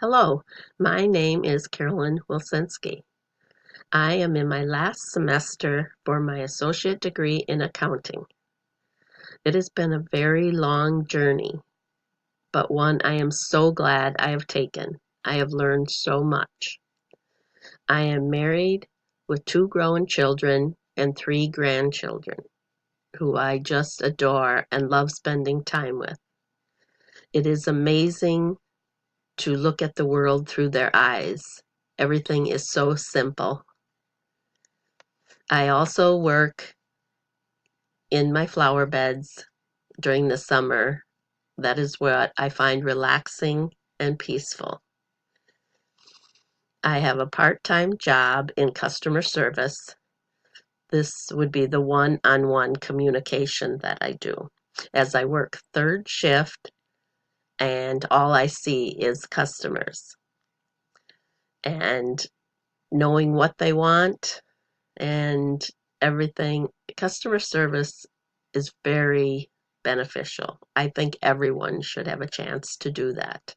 Hello, my name is Carolyn Wilsinski. I am in my last semester for my associate degree in accounting. It has been a very long journey, but one I am so glad I have taken. I have learned so much. I am married with 2 grown children and 3 grandchildren who I just adore and love spending time with. It is amazing to look at the world through their eyes. Everything is so simple. I also work in my flower beds during the summer. That is what I find relaxing and peaceful. I have a part-time job in customer service. This would be the one-on-one communication that I do as I work third shift and all I see is customers and knowing what they want and everything. Customer service is very beneficial. I think everyone should have a chance to do that.